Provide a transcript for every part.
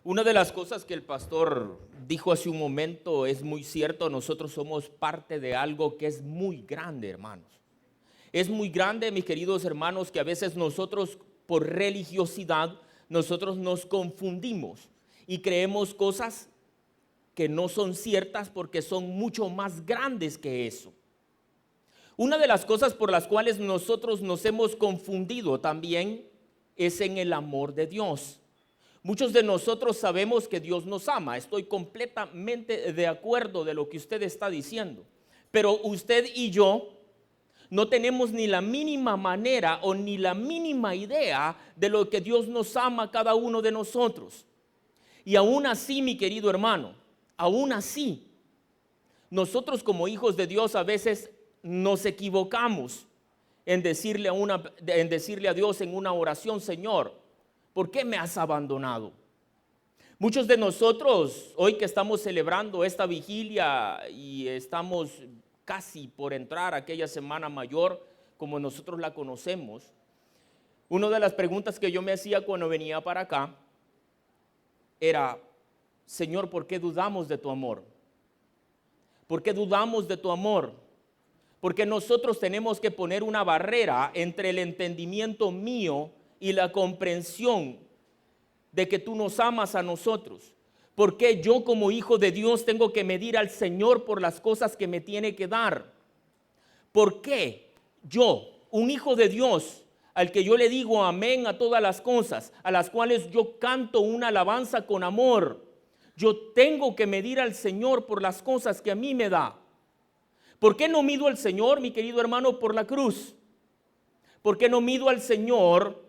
Una de las cosas que el pastor dijo hace un momento es muy cierto. Nosotros somos parte de algo que es muy grande, hermanos. Es muy grande, mis queridos hermanos, que a veces nosotros por religiosidad, nosotros nos confundimos y creemos cosas que no son ciertas porque son mucho más grandes que eso. Una de las cosas por las cuales nosotros nos hemos confundido también es en el amor de Dios. Muchos de nosotros sabemos que Dios nos ama. Estoy completamente de acuerdo de lo que usted está diciendo. Pero usted y yo no tenemos ni la mínima manera o ni la mínima idea de lo que Dios nos ama a cada uno de nosotros. Y aún así, mi querido hermano, aún así, nosotros como hijos de Dios a veces nos equivocamos en decirle a Dios en una oración: Señor, ¿por qué me has abandonado? Muchos de nosotros, hoy que estamos celebrando esta vigilia y estamos casi por entrar a aquella semana mayor, como nosotros la conocemos, una de las preguntas que yo me hacía cuando venía para acá era: Señor, ¿por qué dudamos de tu amor? ¿Por qué dudamos de tu amor? Porque nosotros tenemos que poner una barrera entre el entendimiento mío y la comprensión de que tú nos amas a nosotros. ¿Por qué yo como hijo de Dios tengo que medir al Señor por las cosas que me tiene que dar? ¿Por qué yo, un hijo de Dios, al que yo le digo amén a todas las cosas, a las cuales yo canto una alabanza con amor, yo tengo que medir al Señor por las cosas que a mí me da? ¿Por qué no mido al Señor, mi querido hermano, por la cruz? ¿Por qué no mido al Señor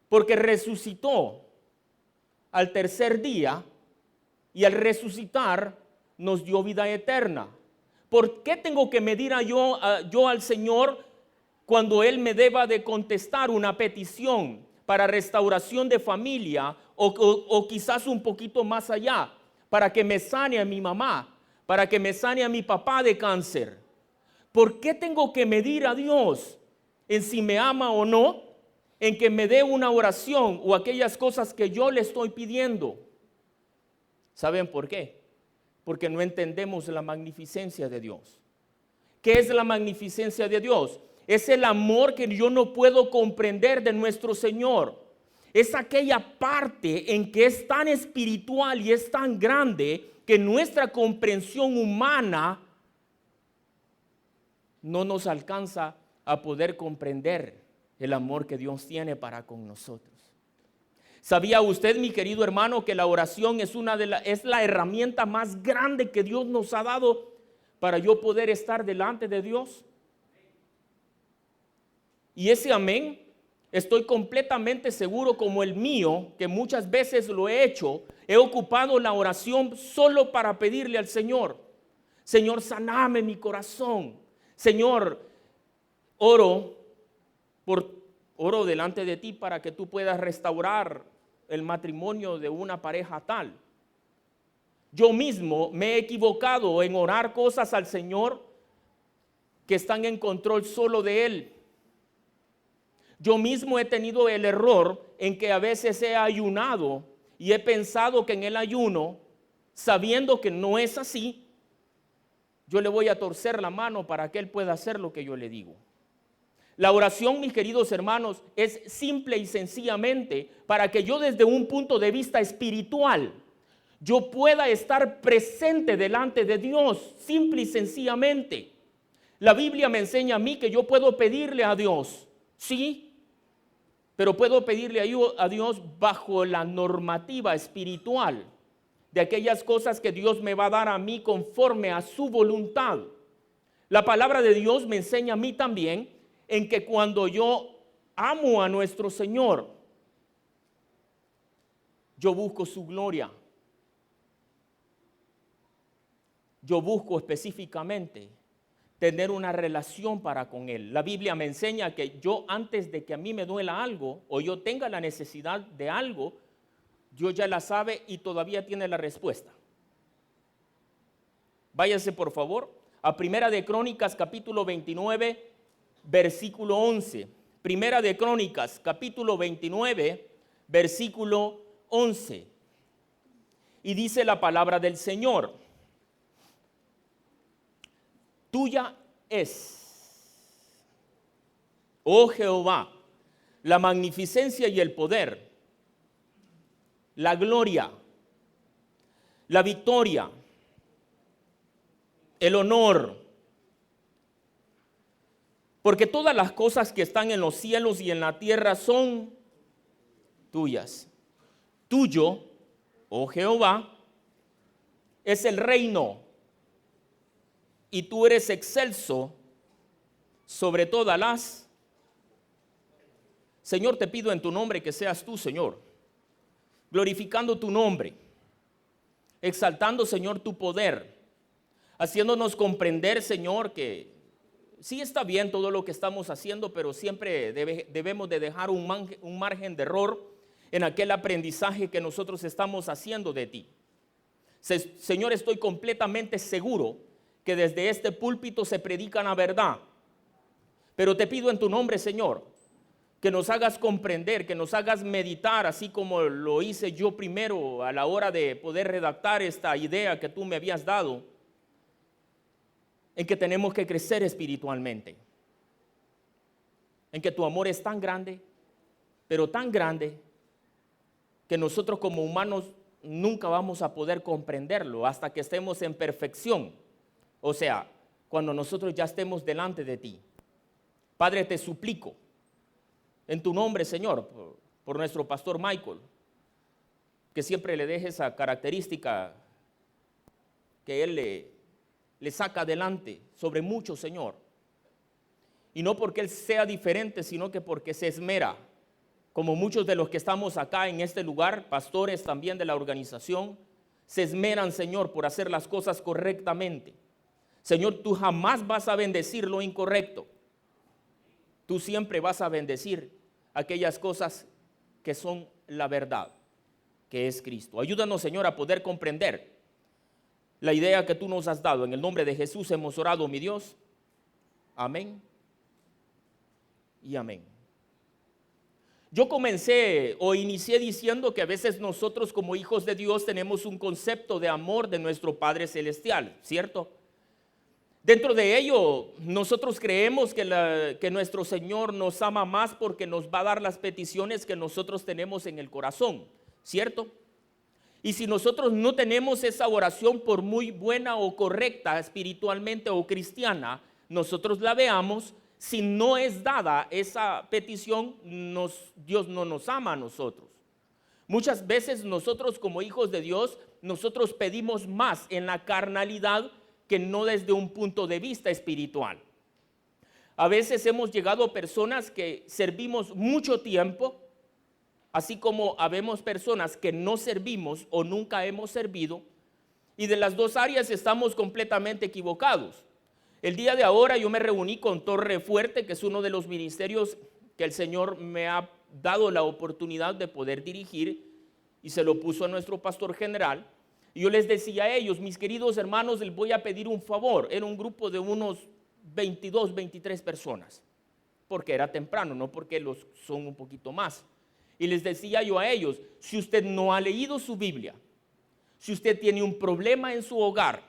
porque resucitó al tercer día y al resucitar nos dio vida eterna? ¿Por qué tengo que medir yo al Señor cuando Él me deba de contestar una petición para restauración de familia o quizás un poquito más allá, para que me sane a mi mamá, para que me sane a mi papá de cáncer? ¿Por qué tengo que medir a Dios en si me ama o no, en que me dé una oración o aquellas cosas que yo le estoy pidiendo? ¿Saben por qué? Porque no entendemos la magnificencia de Dios. ¿Qué es la magnificencia de Dios? Es el amor que yo no puedo comprender de nuestro Señor. Es aquella parte en que es tan espiritual y es tan grande que nuestra comprensión humana no nos alcanza a poder comprender el amor que Dios tiene para con nosotros. ¿Sabía usted, mi querido hermano, que la oración es la herramienta más grande que Dios nos ha dado para yo poder estar delante de Dios? Y ese amén, estoy completamente seguro, como el mío, que muchas veces lo he hecho, he ocupado la oración solo para pedirle al Señor: Señor, saname mi corazón. Señor, oro delante de ti para que tú puedas restaurar el matrimonio de una pareja tal. Yo mismo me he equivocado en orar cosas al Señor que están en control solo de Él. Yo mismo he tenido el error en que a veces he ayunado y he pensado que en el ayuno, sabiendo que no es así, yo le voy a torcer la mano para que Él pueda hacer lo que yo le digo. La oración, mis queridos hermanos, es simple y sencillamente para que yo, desde un punto de vista espiritual, yo pueda estar presente delante de Dios, simple y sencillamente. La Biblia me enseña a mí que yo puedo pedirle a Dios, sí, pero puedo pedirle a Dios bajo la normativa espiritual de aquellas cosas que Dios me va a dar a mí conforme a su voluntad. La palabra de Dios me enseña a mí también en que cuando yo amo a nuestro Señor, yo busco su gloria. Yo busco específicamente tener una relación para con Él. La Biblia me enseña que yo, antes de que a mí me duela algo o yo tenga la necesidad de algo, Dios ya la sabe y todavía tiene la respuesta. Váyase por favor a Primera de Crónicas capítulo 29, versículo 11. Primera de Crónicas capítulo 29, versículo 11. Y dice la palabra del Señor: tuya es, oh Jehová, la magnificencia y el poder, la gloria, la victoria, el honor, porque todas las cosas que están en los cielos y en la tierra son tuyas. Tuyo, oh Jehová, es el reino, y tú eres excelso sobre todas las. Señor, te pido en tu nombre que seas tú, Señor, glorificando tu nombre, exaltando, Señor, tu poder, haciéndonos comprender, Señor, que sí está bien todo lo que estamos haciendo, pero siempre debemos de dejar un margen de error en aquel aprendizaje que nosotros estamos haciendo de ti. Señor, estoy completamente seguro que desde este púlpito se predica la verdad, pero te pido en tu nombre, Señor, que nos hagas comprender, que nos hagas meditar, así como lo hice yo primero a la hora de poder redactar esta idea que tú me habías dado, en que tenemos que crecer espiritualmente, en que tu amor es tan grande, pero tan grande, que nosotros como humanos nunca vamos a poder comprenderlo hasta que estemos en perfección, o sea, cuando nosotros ya estemos delante de ti. Padre, te suplico en tu nombre, Señor, por nuestro pastor Michael, que siempre le deje esa característica que él le saca adelante sobre muchos, Señor. Y no porque él sea diferente, sino que porque se esmera, como muchos de los que estamos acá en este lugar, pastores también de la organización, se esmeran, Señor, por hacer las cosas correctamente. Señor, tú jamás vas a bendecir lo incorrecto. Tú siempre vas a bendecir aquellas cosas que son la verdad, que es Cristo. Ayúdanos, Señor, a poder comprender la idea que tú nos has dado. En el nombre de Jesús hemos orado, mi Dios. Amén y amén. Yo comencé o inicié diciendo que a veces nosotros como hijos de Dios tenemos un concepto de amor de nuestro Padre Celestial, ¿cierto? Dentro de ello, nosotros creemos que nuestro Señor nos ama más porque nos va a dar las peticiones que nosotros tenemos en el corazón, ¿cierto? Y si nosotros no tenemos esa oración, por muy buena o correcta espiritualmente o cristiana, nosotros la veamos, si no es dada esa petición, Dios no nos ama a nosotros. Muchas veces nosotros como hijos de Dios, nosotros pedimos más en la carnalidad que no desde un punto de vista espiritual. A veces hemos llegado a personas que servimos mucho tiempo, así como habemos personas que no servimos o nunca hemos servido, y de las dos áreas estamos completamente equivocados. El día de ahora yo me reuní con Torre Fuerte, que es uno de los ministerios que el Señor me ha dado la oportunidad de poder dirigir, y se lo puso a nuestro pastor general. Y yo les decía a ellos: mis queridos hermanos, les voy a pedir un favor. Era un grupo de unos 22, 23 personas, porque era temprano, no porque los son un poquito más. Y les decía yo a ellos: si usted no ha leído su Biblia, si usted tiene un problema en su hogar,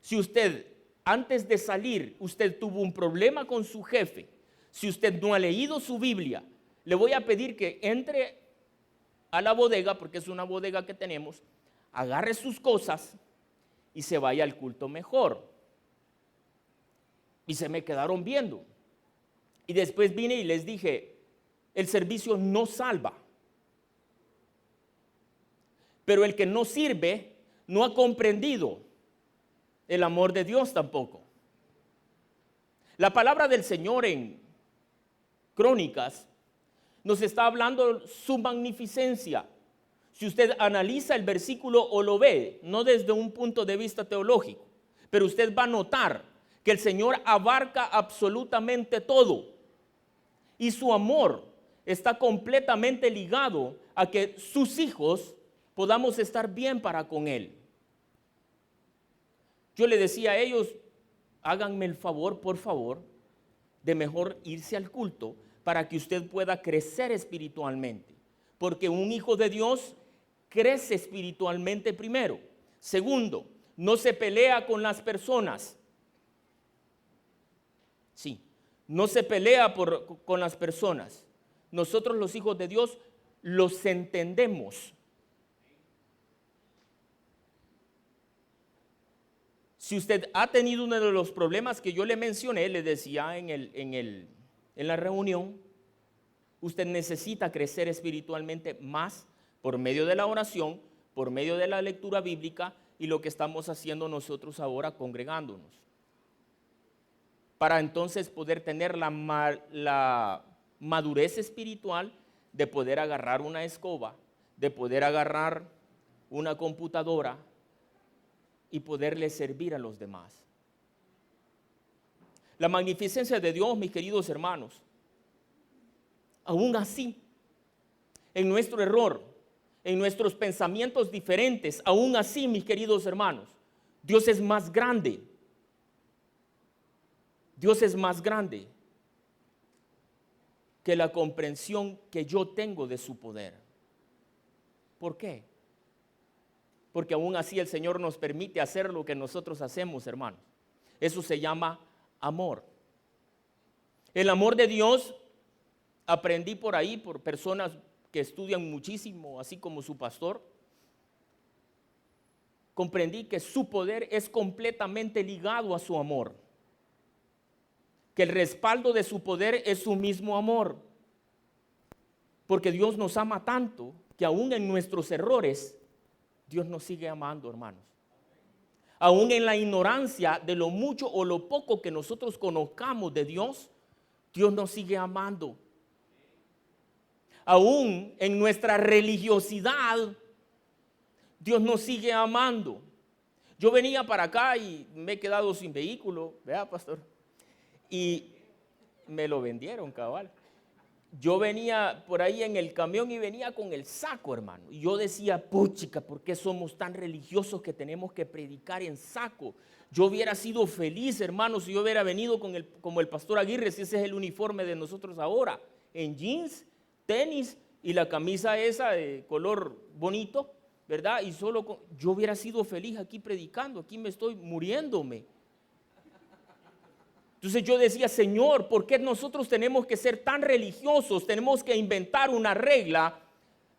si usted antes de salir, usted tuvo un problema con su jefe, si usted no ha leído su Biblia, le voy a pedir que entre a la bodega, porque es una bodega que tenemos, agarre sus cosas y se vaya al culto mejor. Y se me quedaron viendo. Y después vine y les dije: el servicio no salva, pero el que no sirve no ha comprendido el amor de Dios tampoco. La palabra del Señor en Crónicas nos está hablando su magnificencia. Si usted analiza el versículo o lo ve, no desde un punto de vista teológico, pero usted va a notar que el Señor abarca absolutamente todo, y su amor está completamente ligado a que sus hijos podamos estar bien para con Él. Yo le decía a ellos: háganme el favor, por favor, de mejor irse al culto para que usted pueda crecer espiritualmente, porque un hijo de Dios crece espiritualmente primero. Segundo, no se pelea con las personas. Sí, no se pelea con las personas. Nosotros los hijos de Dios los entendemos. Si usted ha tenido uno de los problemas que yo le mencioné, le decía en la reunión, usted necesita crecer espiritualmente más por medio de la oración, por medio de la lectura bíblica y lo que estamos haciendo nosotros ahora congregándonos. Para entonces poder tener la madurez espiritual de poder agarrar una escoba, de poder agarrar una computadora y poderle servir a los demás. La magnificencia de Dios, mis queridos hermanos, aún así, en nuestro error, en nuestros pensamientos diferentes, aún así, mis queridos hermanos, Dios es más grande. Dios es más grande que la comprensión que yo tengo de su poder. ¿Por qué? Porque aún así el Señor nos permite hacer lo que nosotros hacemos, hermanos. Eso se llama amor. El amor de Dios, aprendí por ahí, por personas que estudian muchísimo, así como su pastor. Comprendí que su poder es completamente ligado a su amor. Que el respaldo de su poder es su mismo amor. Porque Dios nos ama tanto que aún en nuestros errores, Dios nos sigue amando, hermanos. Aún en la ignorancia de lo mucho o lo poco que nosotros conozcamos de Dios, Dios nos sigue amando. Aún en nuestra religiosidad, Dios nos sigue amando. Yo venía para acá y me he quedado sin vehículo, ¿verdad, pastor? Y me lo vendieron, cabal. Yo venía por ahí en el camión y venía con el saco, hermano. Y yo decía, puchica, ¿por qué somos tan religiosos que tenemos que predicar en saco? Yo hubiera sido feliz, hermano, si yo hubiera venido como el pastor Aguirre, si ese es el uniforme de nosotros ahora, en jeans, tenis y la camisa esa de color bonito, ¿verdad? Y yo hubiera sido feliz aquí predicando, aquí me estoy muriéndome. Entonces yo decía, Señor, ¿por qué nosotros tenemos que ser tan religiosos? Tenemos que inventar una regla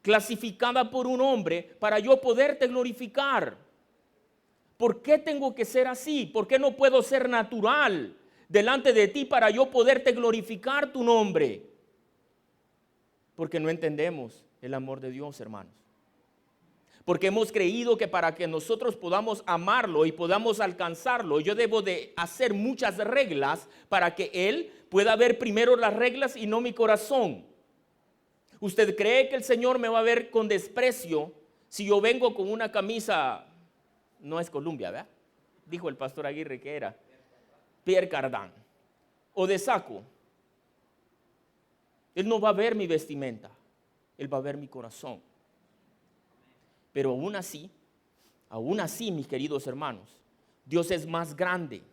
clasificada por un hombre para yo poderte glorificar. ¿Por qué tengo que ser así? ¿Por qué no puedo ser natural delante de ti para yo poderte glorificar tu nombre? Porque no entendemos el amor de Dios, hermanos. Porque hemos creído que para que nosotros podamos amarlo y podamos alcanzarlo, yo debo de hacer muchas reglas para que Él pueda ver primero las reglas y no mi corazón. ¿Usted cree que el Señor me va a ver con desprecio si yo vengo con una camisa, no es Columbia, ¿verdad? Dijo el pastor Aguirre que era Pierre Cardin, o de saco? Él no va a ver mi vestimenta, Él va a ver mi corazón. Pero aún así, mis queridos hermanos, Dios es más grande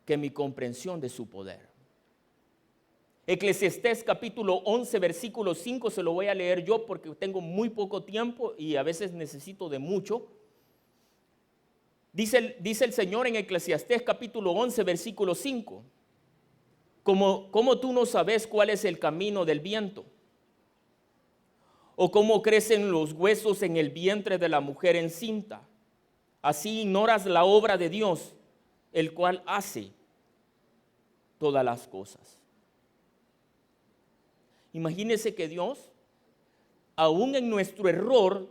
que mi comprensión de su poder. Eclesiastés capítulo 11, versículo 5, se lo voy a leer yo porque tengo muy poco tiempo y a veces necesito de mucho. Dice el Señor en Eclesiastés capítulo 11, versículo 5, ¿cómo tú no sabes cuál es el camino del viento? ¿O cómo crecen los huesos en el vientre de la mujer encinta? Así ignoras la obra de Dios, el cual hace todas las cosas. Imagínese que Dios, aún en nuestro error,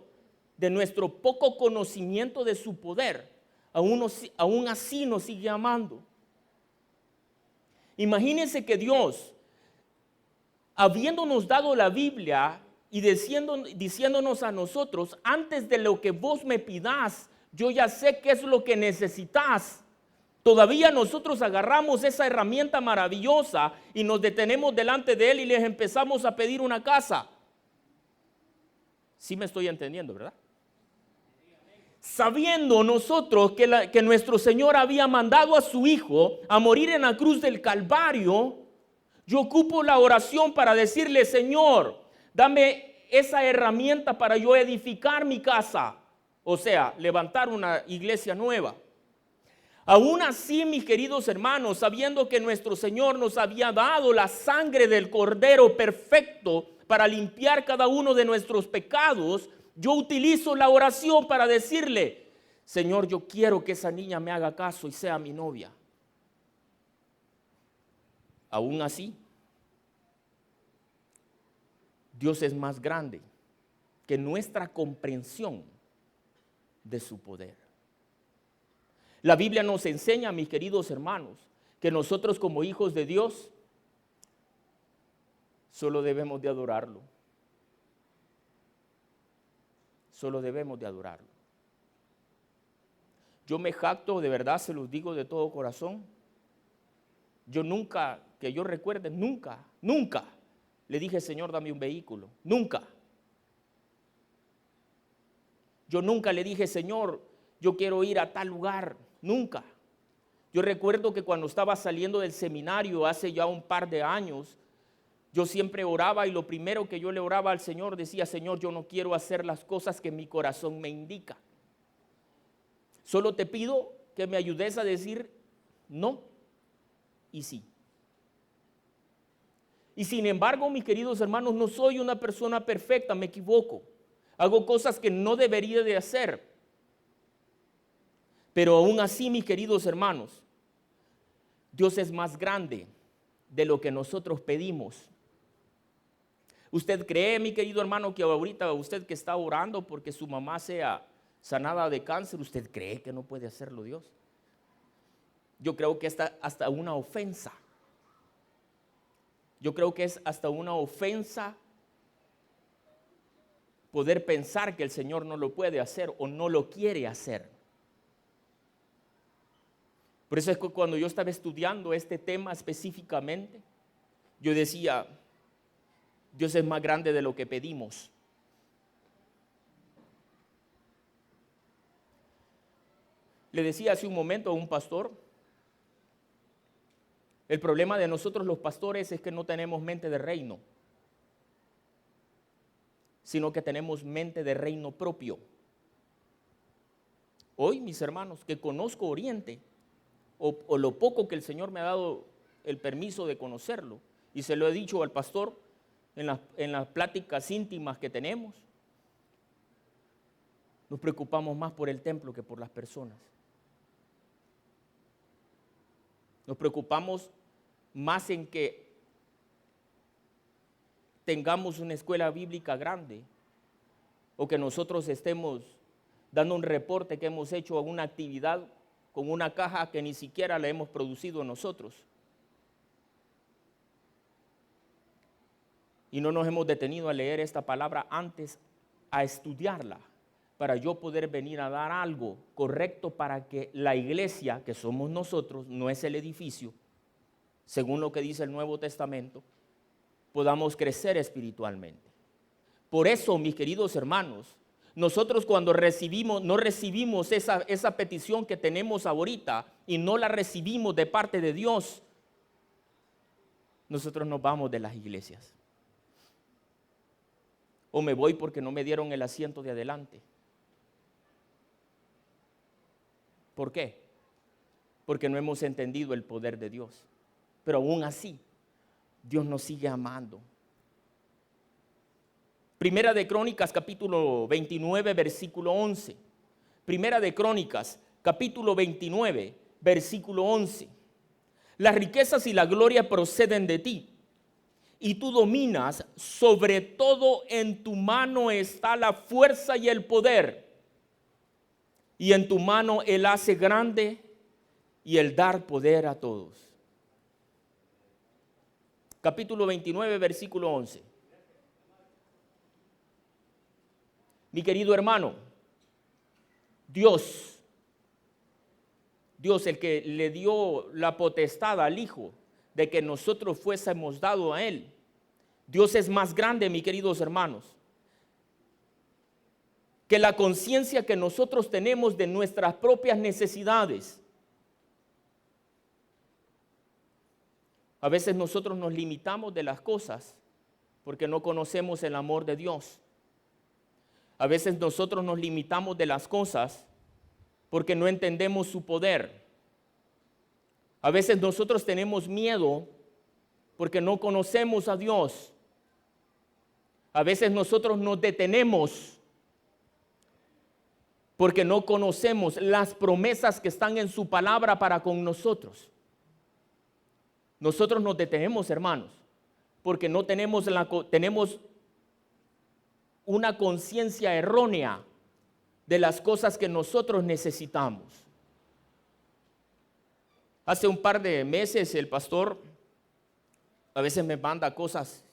de nuestro poco conocimiento de su poder, aún así nos sigue amando. Imagínese que Dios, habiéndonos dado la Biblia, y diciéndonos a nosotros, antes de lo que vos me pidas, yo ya sé qué es lo que necesitas. Todavía nosotros agarramos esa herramienta maravillosa y nos detenemos delante de Él y les empezamos a pedir una casa. Sí me estoy entendiendo, ¿verdad? Sabiendo nosotros que nuestro Señor había mandado a su Hijo a morir en la cruz del Calvario, yo ocupo la oración para decirle, Señor, dame esa herramienta para yo edificar mi casa, o sea, levantar una iglesia nueva. Aún así, mis queridos hermanos, sabiendo que nuestro Señor nos había dado la sangre del Cordero perfecto para limpiar cada uno de nuestros pecados, yo utilizo la oración para decirle: Señor, yo quiero que esa niña me haga caso y sea mi novia. Aún así, Dios es más grande que nuestra comprensión de su poder. La Biblia nos enseña, mis queridos hermanos, que nosotros como hijos de Dios solo debemos de adorarlo. Solo debemos de adorarlo. Yo me jacto, de verdad se los digo de todo corazón. Yo nunca, que yo recuerde, nunca le dije: Señor, dame un vehículo. Nunca. Yo nunca le dije: Señor, yo quiero ir a tal lugar. Nunca. Yo recuerdo que cuando estaba saliendo del seminario hace ya un par de años, yo siempre oraba, y lo primero que yo le oraba al Señor decía: Señor, yo no quiero hacer las cosas que mi corazón me indica. Solo te pido que me ayudes a decir no y sí. Y sin embargo, mis queridos hermanos, no soy una persona perfecta, me equivoco. Hago cosas que no debería de hacer. Pero aún así, mis queridos hermanos, Dios es más grande de lo que nosotros pedimos. ¿Usted cree, mi querido hermano, que ahorita usted que está orando porque su mamá sea sanada de cáncer, usted cree que no puede hacerlo Dios? Yo creo que es hasta una ofensa. Yo creo que es hasta una ofensa poder pensar que el Señor no lo puede hacer o no lo quiere hacer. Por eso es que cuando yo estaba estudiando este tema específicamente, yo decía: Dios es más grande de lo que pedimos. Le decía hace un momento a un pastor: el problema de nosotros los pastores es que no tenemos mente de reino, sino que tenemos mente de reino propio. Hoy, mis hermanos, que conozco Oriente, o lo poco que el Señor me ha dado el permiso de conocerlo, y se lo he dicho al pastor en las pláticas íntimas que tenemos, nos preocupamos más por el templo que por las personas. Nos preocupamos más en que tengamos una escuela bíblica grande, o que nosotros estemos dando un reporte que hemos hecho a una actividad con una caja que ni siquiera la hemos producido nosotros. Y no nos hemos detenido a leer esta palabra antes, a estudiarla, para yo poder venir a dar algo correcto para que la iglesia, que somos nosotros, no es el edificio, según lo que dice el Nuevo Testamento, podamos crecer espiritualmente. Por eso, mis queridos hermanos, nosotros cuando no recibimos esa petición que tenemos ahorita, y no la recibimos de parte de Dios, nosotros nos vamos de las iglesias. O me voy porque no me dieron el asiento de adelante. ¿Por qué? Porque no hemos entendido el poder de Dios. Pero aún así, Dios nos sigue amando. Primera de Crónicas, capítulo 29, versículo 11. Primera de Crónicas, capítulo 29, versículo 11. Las riquezas y la gloria proceden de ti, y tú dominas sobre todo. En tu mano está la fuerza y el poder, y en tu mano Él hace grande y el dar poder a todos. Capítulo 29, versículo 11. Mi querido hermano, Dios, el que le dio la potestad al Hijo de que nosotros fuésemos dado a Él, Dios es más grande, mis queridos hermanos, que la conciencia que nosotros tenemos de nuestras propias necesidades. A veces nosotros nos limitamos de las cosas porque no conocemos el amor de Dios. A veces nosotros nos limitamos de las cosas porque no entendemos su poder. A veces nosotros tenemos miedo porque no conocemos a Dios. A veces nosotros nos detenemos porque no conocemos las promesas que están en su palabra para con nosotros. Nosotros nos detenemos, hermanos, porque no tenemos una conciencia errónea de las cosas que nosotros necesitamos. Hace un par de meses el pastor a veces me manda cosas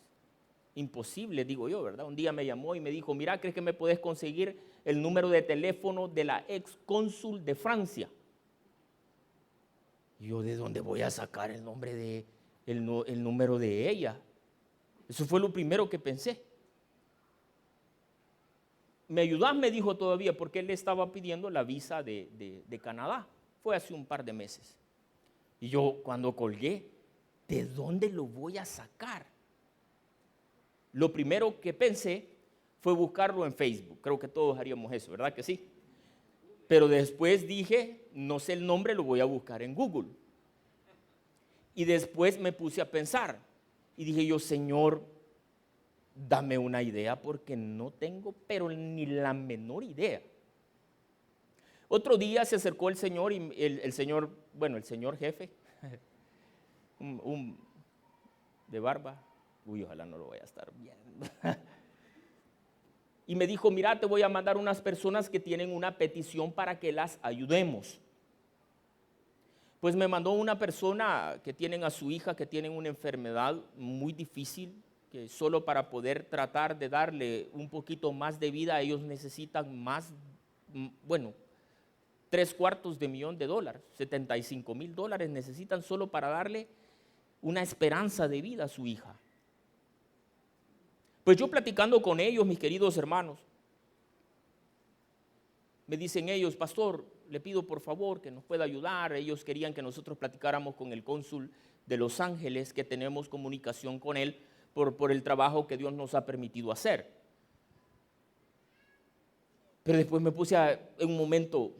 imposibles, digo yo, ¿verdad? Un día me llamó y me dijo, mira, ¿crees que me puedes conseguir el número de teléfono de la ex cónsul de Francia? Y yo, ¿de dónde voy a sacar el número de ella? Eso fue lo primero que pensé. ¿Me ayudás? Me dijo todavía, porque él le estaba pidiendo la visa de Canadá. Fue hace un par de meses. Y yo cuando colgué, ¿de dónde lo voy a sacar? Lo primero que pensé fue buscarlo en Facebook. Creo que todos haríamos eso, ¿verdad que sí? Pero después dije, no sé el nombre, lo voy a buscar en Google. Y después me puse a pensar y dije yo, Señor, dame una idea porque no tengo, pero ni la menor idea. Otro día se acercó el Señor y el señor jefe, de barba, ojalá no lo vaya a estar viendo. Y me dijo, mira, te voy a mandar unas personas que tienen una petición para que las ayudemos. Pues me mandó una persona que tienen a su hija que tienen una enfermedad muy difícil, que solo para poder tratar de darle un poquito más de vida, ellos necesitan más, $750,000, $75,000 necesitan solo para darle una esperanza de vida a su hija. Pues yo platicando con ellos, mis queridos hermanos, me dicen ellos, pastor, le pido por favor que nos pueda ayudar. Ellos querían que nosotros platicáramos con el cónsul de Los Ángeles, que tenemos comunicación con él por el trabajo que Dios nos ha permitido hacer. Pero después en un momento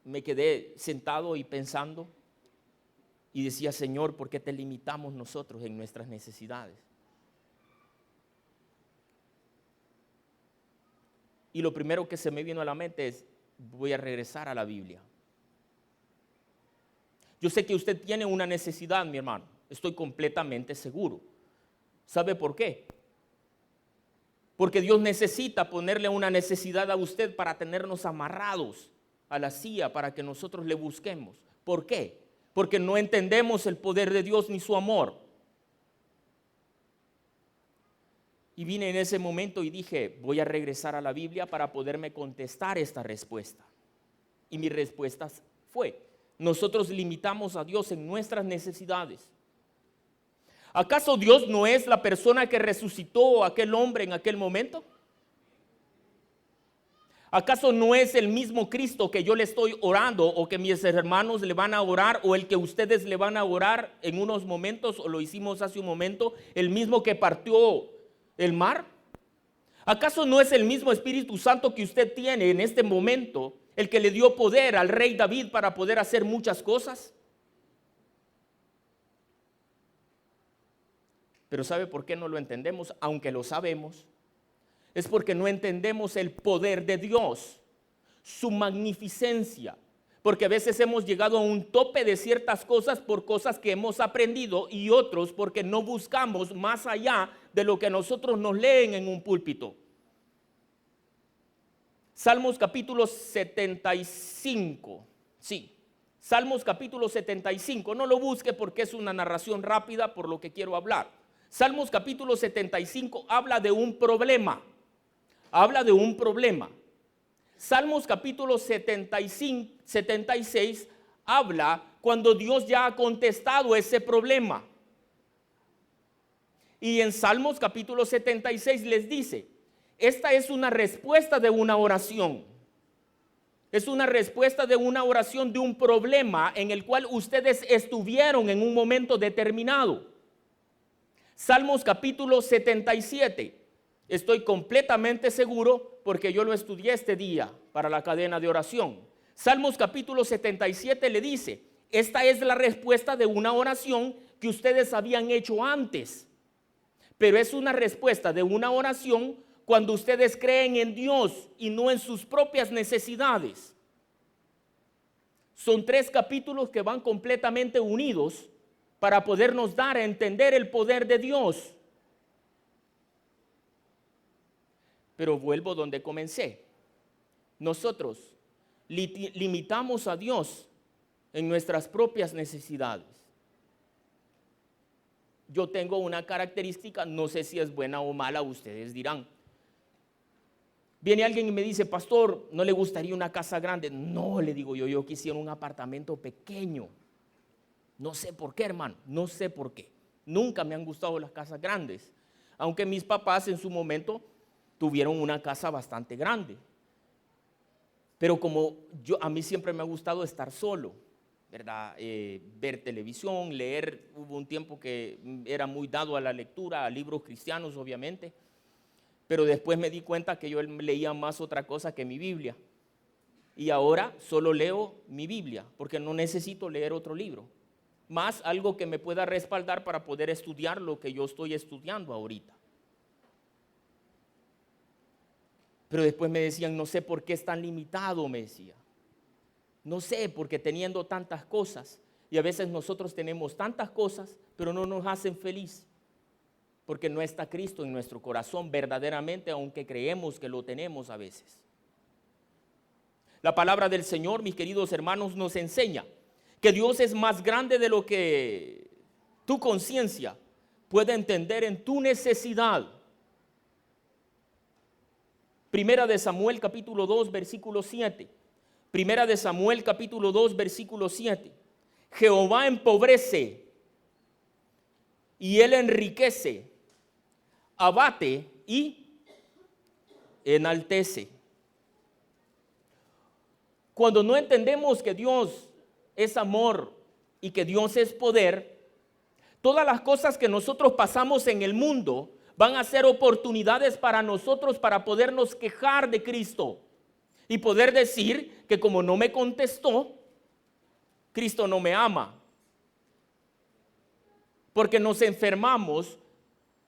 me quedé sentado y pensando y decía, Señor, ¿por qué te limitamos nosotros en nuestras necesidades? Y lo primero que se me vino a la mente es, voy a regresar a la Biblia. Yo sé que usted tiene una necesidad, mi hermano, estoy completamente seguro. ¿Sabe por qué? Porque Dios necesita ponerle una necesidad a usted para tenernos amarrados a la silla, para que nosotros le busquemos. ¿Por qué? Porque no entendemos el poder de Dios ni su amor. Y vine en ese momento y dije, voy a regresar a la Biblia para poderme contestar esta respuesta. Y mi respuesta fue, nosotros limitamos a Dios en nuestras necesidades. ¿Acaso Dios no es la persona que resucitó a aquel hombre en aquel momento? ¿Acaso no es el mismo Cristo que yo le estoy orando o que mis hermanos le van a orar o el que ustedes le van a orar en unos momentos o lo hicimos hace un momento, el mismo que partió el mar? ¿Acaso no es el mismo Espíritu Santo que usted tiene en este momento el que le dio poder al rey David para poder hacer muchas cosas? Pero ¿sabe por qué no lo entendemos? Aunque lo sabemos, es porque no entendemos el poder de Dios, su magnificencia. Porque a veces hemos llegado a un tope de ciertas cosas por cosas que hemos aprendido y otros porque no buscamos más allá de lo que nosotros nos leen en un púlpito. Salmos capítulo 75. Sí, Salmos capítulo 75. No lo busque porque es una narración rápida por lo que quiero hablar. Salmos capítulo 75 habla de un problema. Habla de un problema. Salmos capítulo 76 habla cuando Dios ya ha contestado ese problema. Y en Salmos capítulo 76 les dice, esta es una respuesta de una oración. Es una respuesta de una oración de un problema en el cual ustedes estuvieron en un momento determinado. Salmos capítulo 77. Estoy completamente seguro porque yo lo estudié este día para la cadena de oración. Salmos capítulo 77 le dice, esta es la respuesta de una oración que ustedes habían hecho antes. Pero es una respuesta de una oración cuando ustedes creen en Dios y no en sus propias necesidades. Son 3 capítulos que van completamente unidos para podernos dar a entender el poder de Dios. Pero vuelvo donde comencé. Nosotros limitamos a Dios en nuestras propias necesidades. Yo tengo una característica, no sé si es buena o mala, ustedes dirán. Viene alguien y me dice, pastor, ¿no le gustaría una casa grande? No, le digo yo quisiera un apartamento pequeño. No sé por qué, hermano, no sé por qué. Nunca me han gustado las casas grandes. Aunque mis papás en su momento tuvieron una casa bastante grande. Pero como a mí siempre me ha gustado estar solo, ¿verdad? Ver televisión, leer. Hubo un tiempo que era muy dado a la lectura, a libros cristianos, obviamente. Pero después me di cuenta que yo leía más otra cosa que mi Biblia. Y ahora solo leo mi Biblia, porque no necesito leer otro libro. Más algo que me pueda respaldar para poder estudiar lo que yo estoy estudiando ahorita. Pero después me decían, no sé por qué es tan limitado, me decía. No sé, porque teniendo tantas cosas, y a veces nosotros tenemos tantas cosas, pero no nos hacen feliz, porque no está Cristo en nuestro corazón verdaderamente, aunque creemos que lo tenemos a veces. La palabra del Señor, mis queridos hermanos, nos enseña que Dios es más grande de lo que tu conciencia puede entender en tu necesidad. Primera de Samuel capítulo 2 versículo 7. Primera de Samuel capítulo 2 versículo 7. Jehová empobrece y él enriquece, abate y enaltece. Cuando no entendemos que Dios es amor y que Dios es poder, todas las cosas que nosotros pasamos en el mundo van a ser oportunidades para nosotros para podernos quejar de Cristo y poder decir que como no me contestó, Cristo no me ama. Porque nos enfermamos,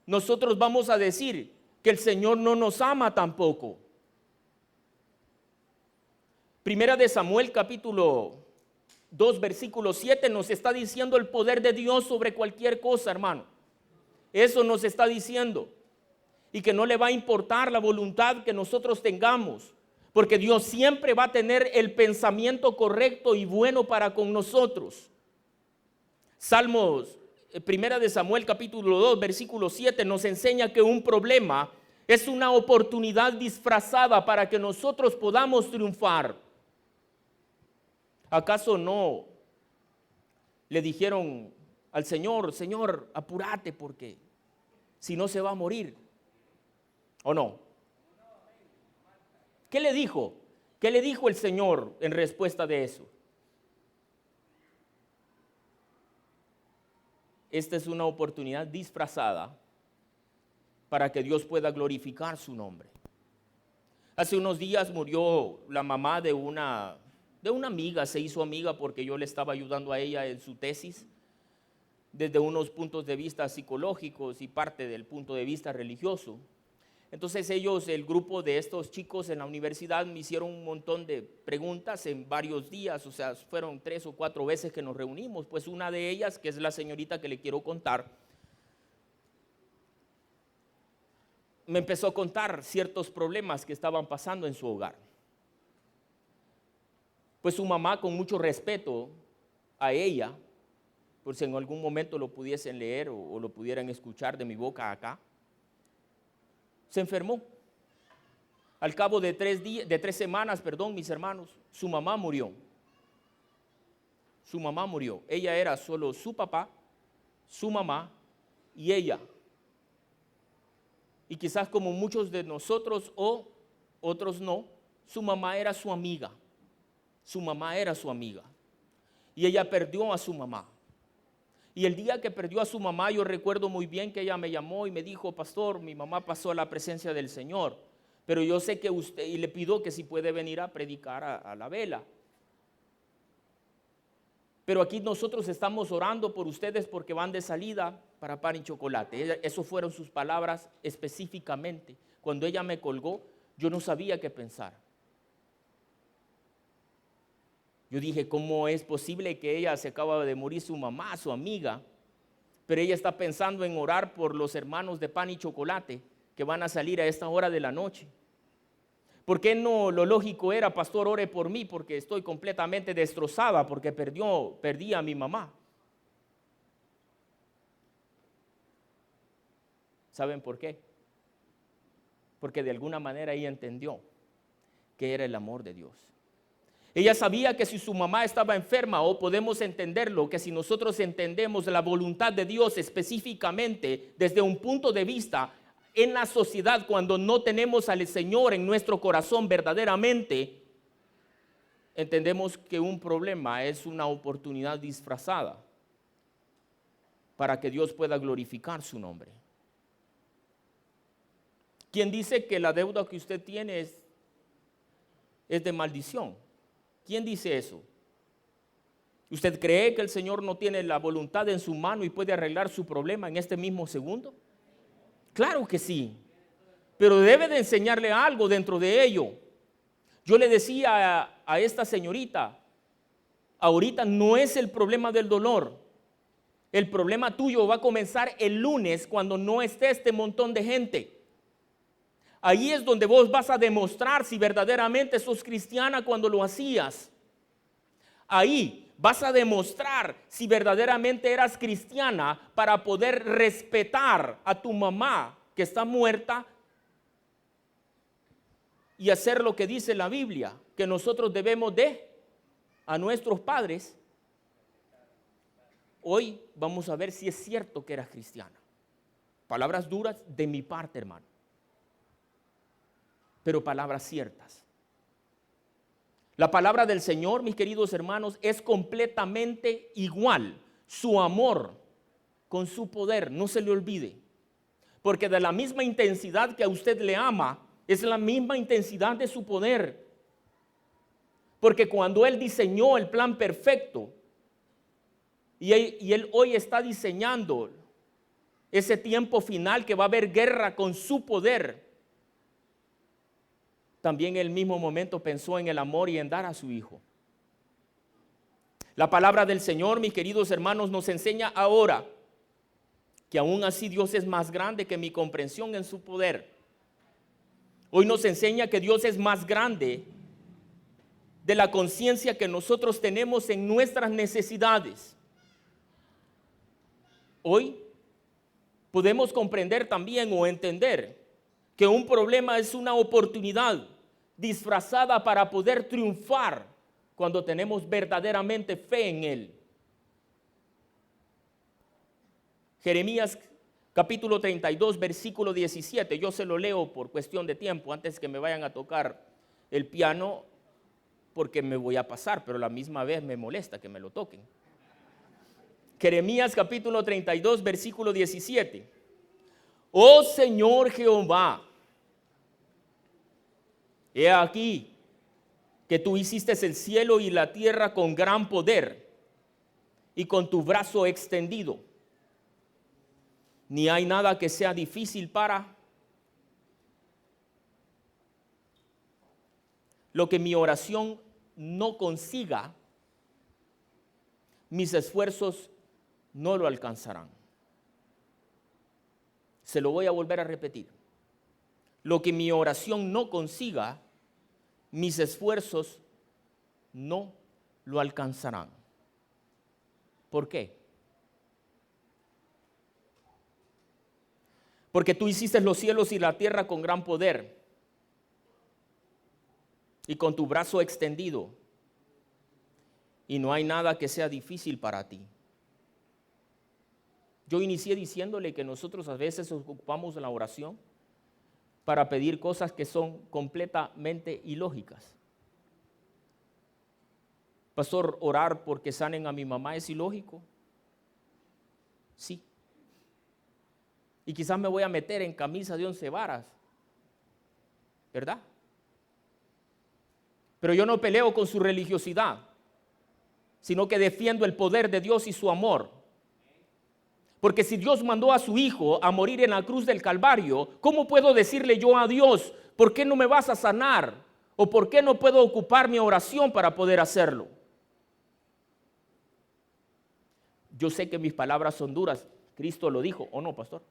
nosotros vamos a decir que el Señor no nos ama tampoco. Primera de Samuel capítulo 2 versículo 7 nos está diciendo el poder de Dios sobre cualquier cosa, hermano. Eso nos está diciendo. Y que no le va a importar la voluntad que nosotros tengamos, porque Dios siempre va a tener el pensamiento correcto y bueno para con nosotros. Salmos, Primera de Samuel capítulo 2 versículo 7 nos enseña que un problema es una oportunidad disfrazada para que nosotros podamos triunfar. ¿Acaso no le dijeron al Señor, Señor, apúrate porque si no se va a morir? ¿O no? ¿Qué le dijo? ¿Qué le dijo el Señor en respuesta de eso? Esta es una oportunidad disfrazada para que Dios pueda glorificar su nombre. Hace unos días murió la mamá de una amiga, se hizo amiga porque yo le estaba ayudando a ella en su tesis desde unos puntos de vista psicológicos y parte del punto de vista religioso. Entonces el grupo de estos chicos en la universidad me hicieron un montón de preguntas en varios días, o sea, fueron 3 o 4 veces que nos reunimos. Pues una de ellas, que es la señorita que le quiero contar, me empezó a contar ciertos problemas que estaban pasando en su hogar. Pues su mamá, con mucho respeto a ella, por si en algún momento lo pudiesen leer o lo pudieran escuchar de mi boca acá, se enfermó. Al cabo de 3 semanas, mis hermanos, su mamá murió. Su mamá murió. Ella era solo su papá, su mamá y ella. Y quizás como muchos de nosotros o otros no, su mamá era su amiga. Su mamá era su amiga. Y ella perdió a su mamá. Y el día que perdió a su mamá, yo recuerdo muy bien que ella me llamó y me dijo, pastor, mi mamá pasó a la presencia del Señor, pero yo sé que usted, y le pido que si puede venir a predicar a la vela. Pero aquí nosotros estamos orando por ustedes porque van de salida para pan y chocolate. Eso fueron sus palabras específicamente. Cuando ella me colgó, yo no sabía qué pensar. Yo dije, ¿cómo es posible que ella se acaba de morir su mamá, su amiga? Pero ella está pensando en orar por los hermanos de pan y chocolate que van a salir a esta hora de la noche. ¿Por qué no lo lógico era, pastor, ore por mí porque estoy completamente destrozada porque perdí a mi mamá? ¿Saben por qué? Porque de alguna manera ella entendió que era el amor de Dios. Ella sabía que si su mamá estaba enferma, o podemos entenderlo, que si nosotros entendemos la voluntad de Dios específicamente desde un punto de vista en la sociedad, cuando no tenemos al Señor en nuestro corazón verdaderamente, entendemos que un problema es una oportunidad disfrazada para que Dios pueda glorificar su nombre. ¿Quién dice que la deuda que usted tiene es de maldición? ¿Quién dice eso? ¿Usted cree que el Señor no tiene la voluntad en su mano y puede arreglar su problema en este mismo segundo? Claro que sí, pero debe de enseñarle algo dentro de ello. Yo le decía a esta señorita, ahorita no es el problema del dolor. El problema tuyo va a comenzar el lunes cuando no esté este montón de gente. Ahí es donde vos vas a demostrar si verdaderamente sos cristiana cuando lo hacías. Ahí vas a demostrar si verdaderamente eras cristiana para poder respetar a tu mamá que está muerta y hacer lo que dice la Biblia, que nosotros debemos de a nuestros padres. Hoy vamos a ver si es cierto que eras cristiana. Palabras duras de mi parte, hermano, pero palabras ciertas. La palabra del Señor, mis queridos hermanos, es completamente igual. Su amor con su poder, no se le olvide. Porque de la misma intensidad que a usted le ama, es la misma intensidad de su poder. Porque cuando Él diseñó el plan perfecto, y él hoy está diseñando ese tiempo final que va a haber guerra con su poder, también en el mismo momento pensó en el amor y en dar a su Hijo. La palabra del Señor, mis queridos hermanos, nos enseña ahora que aún así Dios es más grande que mi comprensión en su poder. Hoy nos enseña que Dios es más grande de la conciencia que nosotros tenemos en nuestras necesidades. Hoy podemos comprender también o entender que un problema es una oportunidad disfrazada para poder triunfar cuando tenemos verdaderamente fe en Él. Jeremías capítulo 32, versículo 17. Yo se lo leo por cuestión de tiempo antes que me vayan a tocar el piano, porque me voy a pasar, pero a la misma vez me molesta que me lo toquen. Jeremías capítulo 32, versículo 17. Oh Señor Jehová, he aquí que tú hiciste el cielo y la tierra con gran poder y con tu brazo extendido. Ni hay nada que sea difícil para lo que mi oración no consiga, mis esfuerzos no lo alcanzarán. Se lo voy a volver a repetir. Lo que mi oración no consiga, mis esfuerzos no lo alcanzarán. ¿Por qué? Porque tú hiciste los cielos y la tierra con gran poder y con tu brazo extendido, y no hay nada que sea difícil para ti. Yo inicié diciéndole que nosotros a veces ocupamos la oración para pedir cosas que son completamente ilógicas. Pastor, orar porque sanen a mi mamá es ilógico. Sí. Y quizás me voy a meter en camisa de 11 varas, ¿verdad? Pero yo no peleo con su religiosidad, sino que defiendo el poder de Dios y su amor. Porque si Dios mandó a su Hijo a morir en la cruz del Calvario, ¿cómo puedo decirle yo a Dios, ¿por qué no me vas a sanar? ¿O por qué no puedo ocupar mi oración para poder hacerlo? Yo sé que mis palabras son duras. Cristo lo dijo, ¿o no, pastor?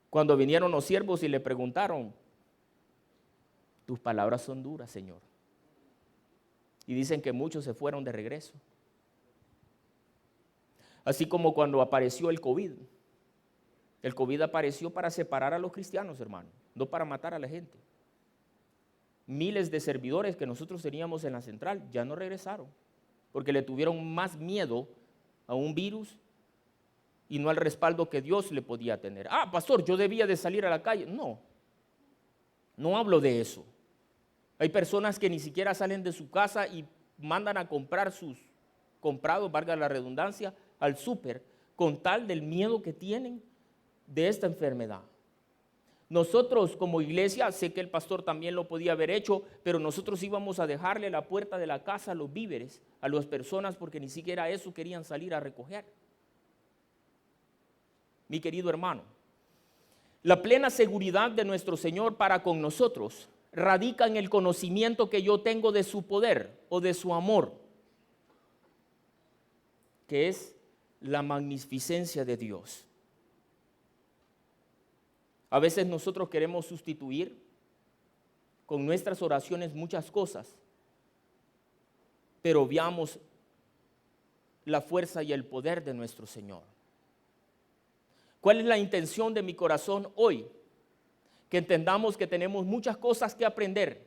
Cuando vinieron los siervos y le preguntaron, tus palabras son duras, Señor. Y dicen que muchos se fueron de regreso. Así como cuando apareció el COVID. El COVID apareció para separar a los cristianos, hermano, no para matar a la gente. Miles de servidores que nosotros teníamos en la central ya no regresaron, porque le tuvieron más miedo a un virus y no al respaldo que Dios le podía tener. Ah, pastor, yo debía de salir a la calle. No, no hablo de eso. Hay personas que ni siquiera salen de su casa y mandan a comprar sus comprados, valga la redundancia, al súper, con tal del miedo que tienen de esta enfermedad. Nosotros como iglesia, sé que el pastor también lo podía haber hecho, pero nosotros íbamos a dejarle la puerta de la casa los víveres a las personas porque ni siquiera eso querían salir a recoger. Mi querido hermano, la plena seguridad de nuestro Señor para con nosotros radica en el conocimiento que yo tengo de su poder o de su amor, que es la magnificencia de Dios. A veces nosotros queremos sustituir con nuestras oraciones muchas cosas, pero obviamos la fuerza y el poder de nuestro Señor. ¿Cuál es la intención de mi corazón hoy? Que entendamos que tenemos muchas cosas que aprender,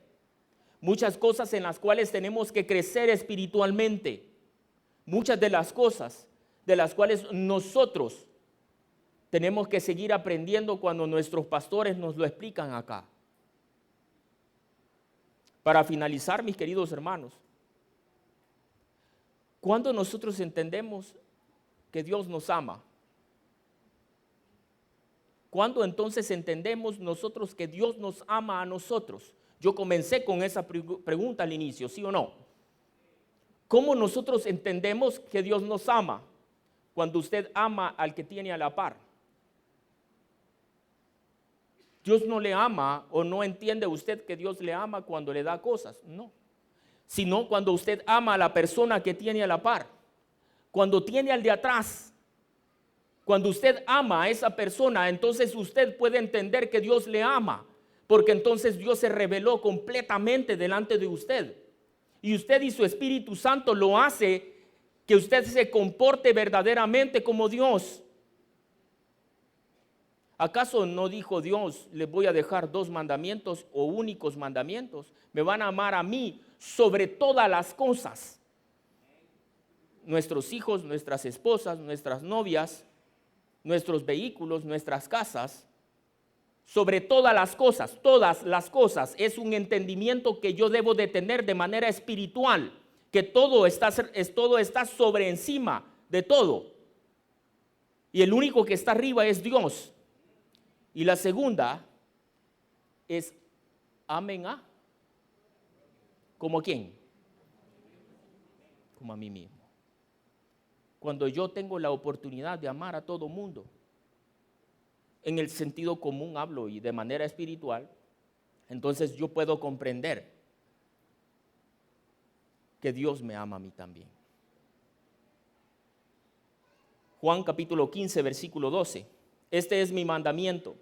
muchas cosas en las cuales tenemos que crecer espiritualmente, muchas de las cosas de las cuales nosotros tenemos que seguir aprendiendo cuando nuestros pastores nos lo explican acá. Para finalizar, mis queridos hermanos, ¿cuándo nosotros entendemos que Dios nos ama? ¿Cuándo entonces entendemos nosotros que Dios nos ama a nosotros? Yo comencé con esa pregunta al inicio, ¿sí o no? ¿Cómo nosotros entendemos que Dios nos ama? Cuando usted ama al que tiene a la par. Dios no le ama o no entiende usted que Dios le ama cuando le da cosas, no. Sino cuando usted ama a la persona que tiene a la par. Cuando tiene al de atrás. Cuando usted ama a esa persona, entonces usted puede entender que Dios le ama, porque entonces Dios se reveló completamente delante de usted. Y usted y su Espíritu Santo lo hace que usted se comporte verdaderamente como Dios. ¿Acaso no dijo Dios, les voy a dejar 2 mandamientos o únicos mandamientos? Me van a amar a mí sobre todas las cosas. Nuestros hijos, nuestras esposas, nuestras novias, nuestros vehículos, nuestras casas, sobre todas las cosas, es un entendimiento que yo debo de tener de manera espiritual, que todo está sobre encima de todo. Y el único que está arriba es Dios. Y la segunda es amen a. ¿Como quién? Como a mí mismo. Cuando yo tengo la oportunidad de amar a todo mundo, en el sentido común hablo y de manera espiritual, entonces yo puedo comprender que Dios me ama a mí también. Juan capítulo 15, versículo 12. Este es mi mandamiento,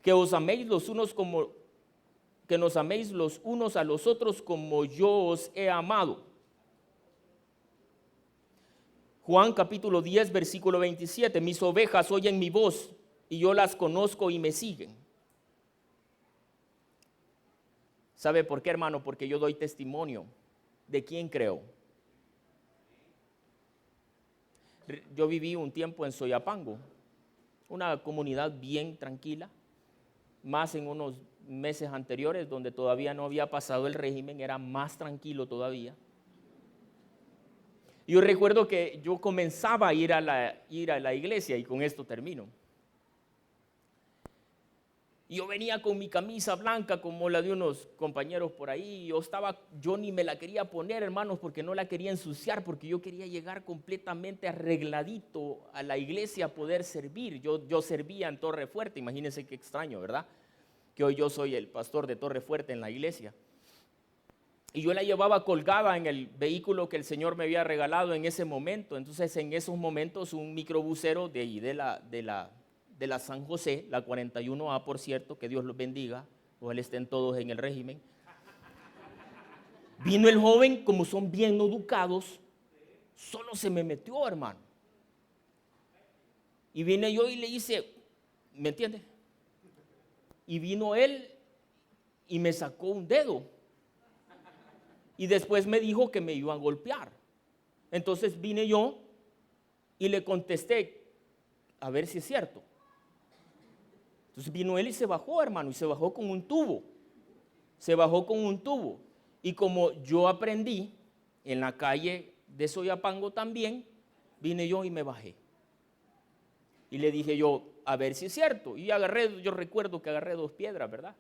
que os améis los unos como que nos améis los unos a los otros como yo os he amado. Juan capítulo 10, versículo 27. Mis ovejas oyen mi voz y yo las conozco y me siguen. ¿Sabe por qué, hermano? Porque yo doy testimonio de quién creo. Yo viví un tiempo en Soyapango, una comunidad bien tranquila, más en unos meses anteriores donde todavía no había pasado el régimen, era más tranquilo todavía. Yo recuerdo que yo comenzaba a ir a la iglesia, y con esto termino. Yo venía con mi camisa blanca como la de unos compañeros por ahí. Yo ni me la quería poner, hermanos, porque no la quería ensuciar, porque yo quería llegar completamente arregladito a la iglesia a poder servir. Yo servía en Torre Fuerte, imagínense qué extraño, ¿verdad? Que hoy yo soy el pastor de Torre Fuerte en la iglesia. Y yo la llevaba colgada en el vehículo que el Señor me había regalado en ese momento. Entonces, en esos momentos, un microbusero de ahí, de la San José, la 41A, por cierto, que Dios los bendiga, ojalá estén todos en el régimen. Vino el joven, como son bien educados, solo se me metió, hermano. Y vine yo y le hice, ¿me entiende? Y vino él y me sacó un dedo. Y después me dijo que me iba a golpear. Entonces vine yo y le contesté, a ver si es cierto. Entonces vino él y se bajó, hermano, y se bajó con un tubo. Se bajó con un tubo. Y como yo aprendí en la calle de Soyapango también, vine yo y me bajé. Y le dije yo, a ver si es cierto. Y yo recuerdo que agarré 2 piedras, ¿verdad?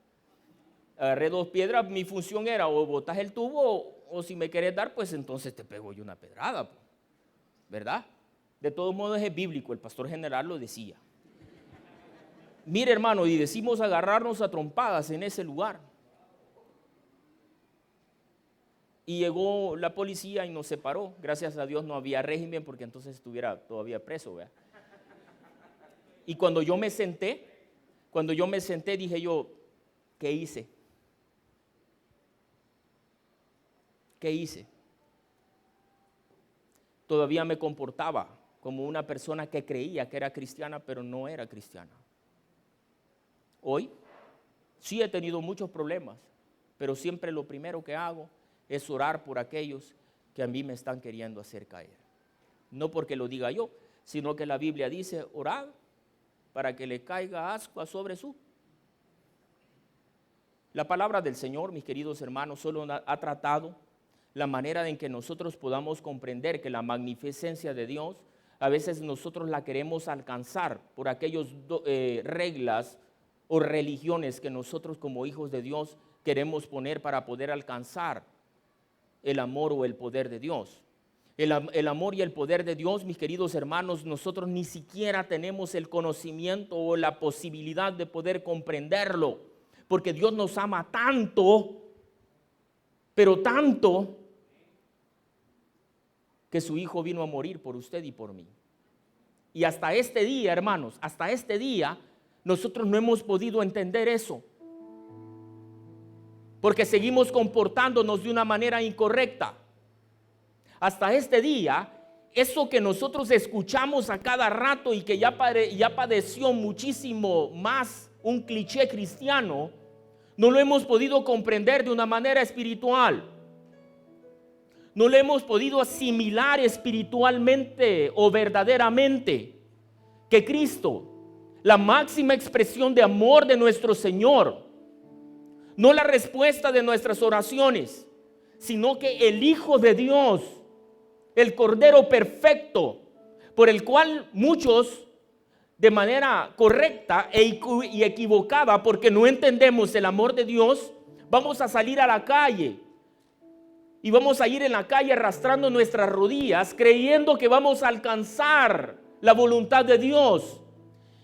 Agarré 2 piedras, mi función era o botas el tubo o si me querés dar, pues entonces te pego yo una pedrada, ¿verdad? De todos modos es bíblico, el pastor general lo decía. Mire, hermano, y decimos agarrarnos a trompadas en ese lugar. Y llegó la policía y nos separó. Gracias a Dios no había régimen porque entonces estuviera todavía preso, ¿verdad? Y cuando yo me senté, dije yo, ¿qué hice? ¿Qué hice? Todavía me comportaba como una persona que creía que era cristiana, pero no era cristiana. Hoy sí he tenido muchos problemas, pero siempre lo primero que hago es orar por aquellos que a mí me están queriendo hacer caer. No porque lo diga yo, sino que la Biblia dice, orad para que le caiga ascua sobre su. La palabra del Señor, mis queridos hermanos, solo ha tratado la manera en que nosotros podamos comprender que la magnificencia de Dios, a veces nosotros la queremos alcanzar por aquellas reglas o religiones que nosotros como hijos de Dios queremos poner para poder alcanzar el amor o el poder de Dios. El amor y el poder de Dios, mis queridos hermanos, nosotros ni siquiera tenemos el conocimiento o la posibilidad de poder comprenderlo, porque Dios nos ama tanto, pero tanto, que su Hijo vino a morir por usted y por mí. Y hasta este día, hermanos, hasta este día, nosotros no hemos podido entender eso, porque seguimos comportándonos de una manera incorrecta. Hasta este día, eso que nosotros escuchamos a cada rato y que ya padeció muchísimo más un cliché cristiano, no lo hemos podido comprender de una manera espiritual. No lo hemos podido asimilar espiritualmente o verdaderamente. Que Cristo, la máxima expresión de amor de nuestro Señor, no la respuesta de nuestras oraciones, sino que el Hijo de Dios, el Cordero perfecto, por el cual muchos de manera correcta y equivocada, porque no entendemos el amor de Dios, vamos a salir a la calle y vamos a ir en la calle arrastrando nuestras rodillas, creyendo que vamos a alcanzar la voluntad de Dios.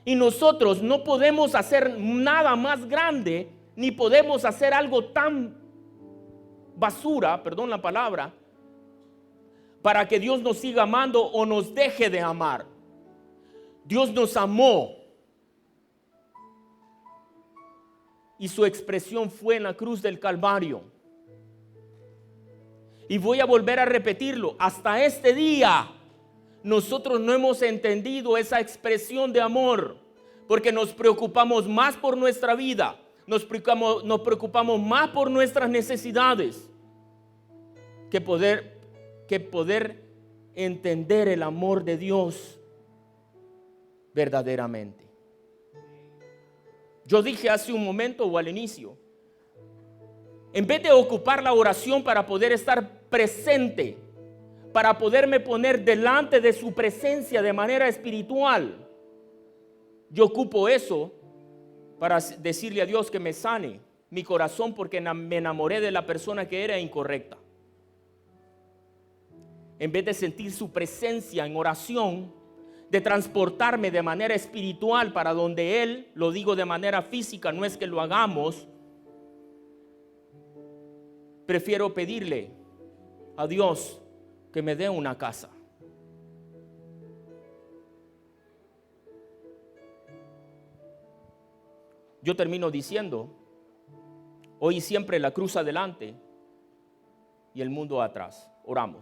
Y nosotros no podemos hacer nada más grande, ni podemos hacer algo tan basura, perdón la palabra, para que Dios nos siga amando o nos deje de amar. Dios nos amó y su expresión fue en la cruz del Calvario. Y voy a volver a repetirlo, hasta este día nosotros no hemos entendido esa expresión de amor, porque nos preocupamos más por nuestra vida, nos preocupamos más por nuestras necesidades que poder entender el amor de Dios verdaderamente. Yo dije hace un momento o al inicio, en vez de ocupar la oración para poder estar presente, para poderme poner delante de su presencia de manera espiritual. Yo ocupo eso para decirle a Dios que me sane mi corazón, porque me enamoré de la persona que era incorrecta. En vez de sentir su presencia en oración, de transportarme de manera espiritual para donde Él, lo digo de manera física, no es que lo hagamos, prefiero pedirle a Dios que me dé una casa. Yo termino diciendo, hoy siempre la cruz adelante y el mundo atrás. Oramos.